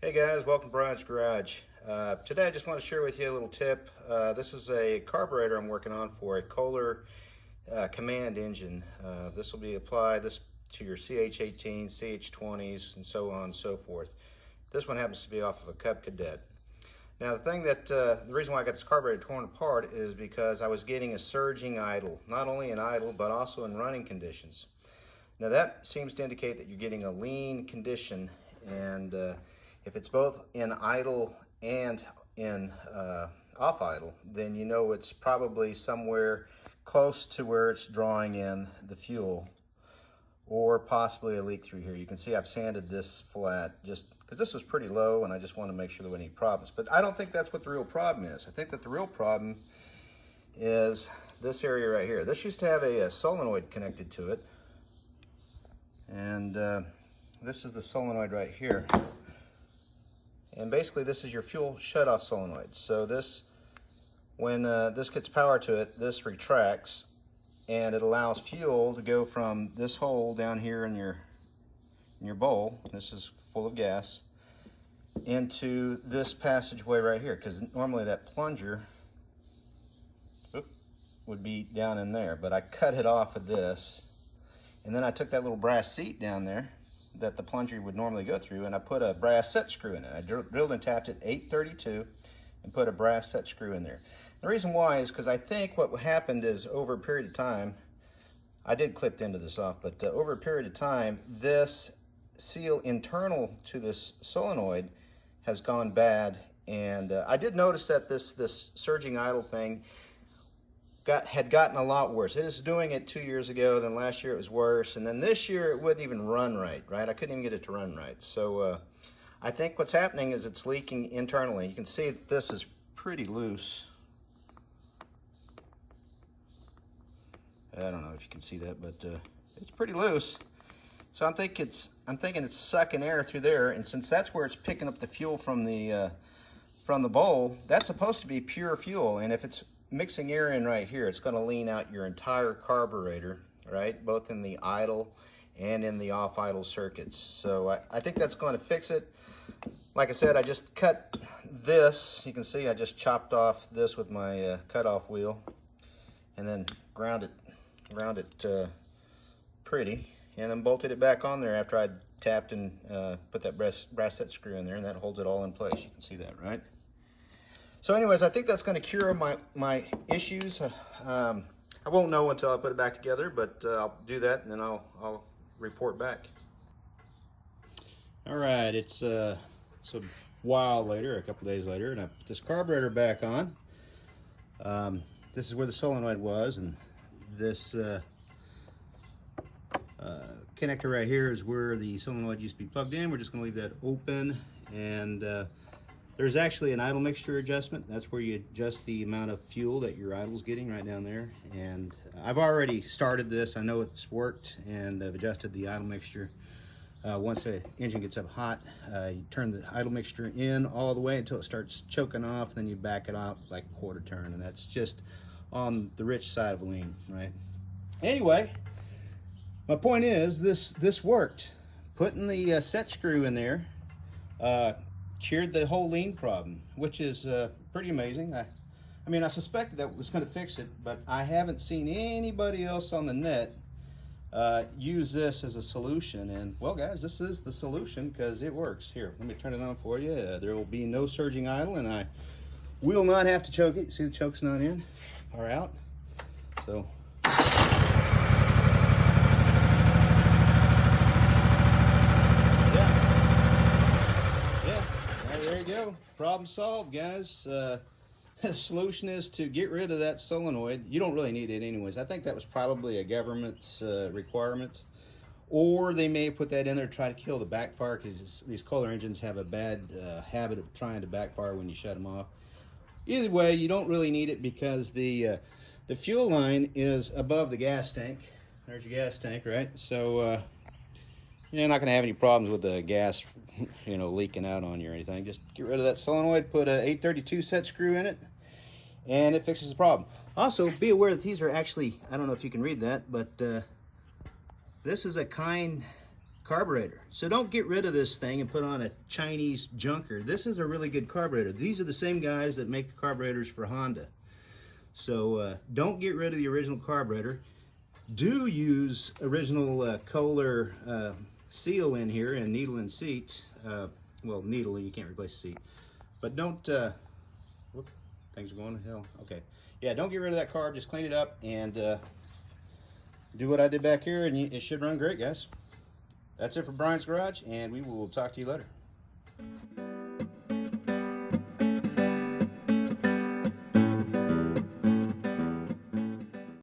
Hey guys, welcome to Brian's Garage. Today I just want to share with you a little tip. This is a carburetor I'm working on for a Kohler command engine. This will be applied to your CH18, CH20s, and so on and so forth. This one happens to be off of a Cub Cadet. Now the reason why I got this carburetor torn apart is because I was getting a surging idle, not only in idle but also in running conditions. Now that seems to indicate that you're getting a lean condition, and if it's both in idle and in off idle, then you know it's probably somewhere close to where it's drawing in the fuel, or possibly a leak through here. You can see I've sanded this flat just because this was pretty low, and I just want to make sure there were any problems. But I don't think that's what the real problem is. I think that the real problem is this area right here. This used to have a solenoid connected to it, and this is the solenoid right here. And basically this is your fuel shutoff solenoid. So this, when this gets power to it, this retracts and it allows fuel to go from this hole down here in your bowl, this is full of gas, into this passageway right here, because normally that plunger would be down in there, but I cut it off of this, and then I took that little brass seat down there that the plunger would normally go through, and I put a brass set screw in it. I drilled and tapped it 832 and put a brass set screw in there. The reason why is because I think what happened is, over a period of time, I did clip the end of this off, but over a period of time, this seal internal to this solenoid has gone bad, and I did notice that this surging idle thing had gotten a lot worse. It is doing it 2 years ago, then last year it was worse, and then this year it wouldn't even run right? I couldn't even get it to run right. So I think what's happening is it's leaking internally. You can see that this is pretty loose. I don't know if you can see that, but it's pretty loose. So I'm thinking it's sucking air through there, and since that's where it's picking up the fuel from the bowl, that's supposed to be pure fuel, and if it's mixing air in right here, it's going to lean out your entire carburetor, right? Both in the idle and in the off idle circuits. So I think that's going to fix it. Like I said, I just cut this. You can see I just chopped off this with my cutoff wheel, and then ground it pretty, and then bolted it back on there after I tapped and put that brass set screw in there, and that holds it all in place. You can see that, right? So anyways, I think that's going to cure my issues. I won't know until I put it back together, but I'll do that, and then I'll report back. All right, it's a while later, a couple days later, and I put this carburetor back on. This is where the solenoid was, and this connector right here is where the solenoid used to be plugged in. We're just going to leave that open, and there's actually an idle mixture adjustment. That's where you adjust the amount of fuel that your idle's getting right down there. And I've already started this. I know it's worked, and I've adjusted the idle mixture. Once the engine gets up hot, you turn the idle mixture in all the way until it starts choking off, then you back it out like a quarter turn, and that's just on the rich side of lean, right? Anyway, my point is this worked. Putting the set screw in there cured the whole lean problem, which is pretty amazing. I mean, I suspected that was going to fix it, but I haven't seen anybody else on the net use this as a solution. And well, guys, this is the solution because it works. Here, let me turn it on for you. There will be no surging idle, and I will not have to choke it. See, the choke's not in or out. So there you go. Problem solved, guys. The solution is to get rid of that solenoid. You don't really need it anyways. I think that was probably a government's requirement, or they may put that in there to try to kill the backfire, because these Kohler engines have a bad habit of trying to backfire when you shut them off. Either way, you don't really need it because the fuel line is above the gas tank. There's your gas tank, right? So you're not going to have any problems with the gas, leaking out on you or anything. Just get rid of that solenoid, put a 832 set screw in it, and it fixes the problem. Also, be aware that these are actually, I don't know if you can read that, but this is a carburetor. So don't get rid of this thing and put on a Chinese junker. This is a really good carburetor. These are the same guys that make the carburetors for Honda. So don't get rid of the original carburetor. Do use original Kohler seal in here and needle and seat. Well, needle, you can't replace seat. But don't, whoop, things are going to hell. Okay. Yeah, don't get rid of that carb. Just clean it up and do what I did back here, and it should run great, guys. That's it for Brian's Garage, and we will talk to you later.